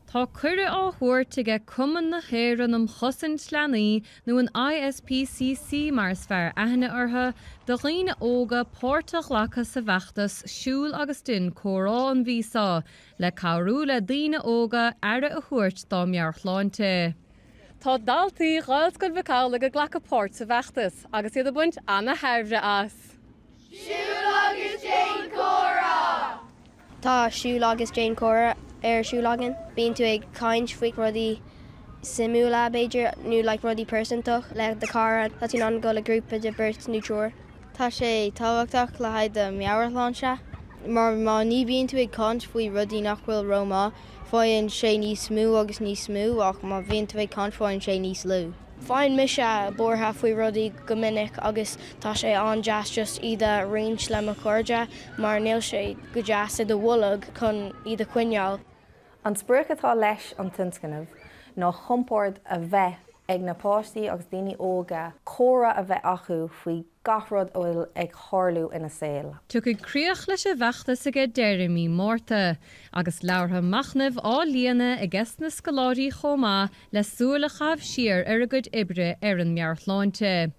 Tá cuire áhuair tuige cumann na hÉireann am chosaint leanaí nó an ISPCC mar fear aithne ortha do dhaoine óga pórtach lecha sa bheachtas siúl agus duine chomhrá an bhíosá le cabhrú le dhaoine óga aire a thuairt dá mearchláinte. Tá daltaí ghailscoil bhicáil go ghlacha pórt sa bheachtas agus iad a buint anna haimhre as. Siúl agus Jane Cora! Tá siúl agus Jane Cora siúlagin. Bíonn tú ag caint faoi rudaí simúla beidir nó le rudaí persintach le de cara tá tú an go le grúpa de burt nó treoir. Tá sé táhachtach le haid de meabharláinse. Mar má ní bíonn tú ag caint faoi rudaí nach bhfuil Rómá, fáin sé níos smú agus níos smú ach má bhíonn tú ag caint fáin sé níos lú. Fáin mise bortha faoi rudaí go minic agus tá sé an deas just iad a réint le mo chuirde mar níl sé go deas do bhulag chun iad a cuineáil. An spruach atá leis an tinscanmh ná chompord a bheith ag na páistí agus daoine óga córa a bheith acu faoi gachrod óil ag chorlú ina saoil. Tu go críoch leis a bheachtas aige deirimí mórta agus leabhartha machnamh á lena i gceist na scoláirí chomá le súla chaimh siar ar a gcuid ibre ar an mearchláinte.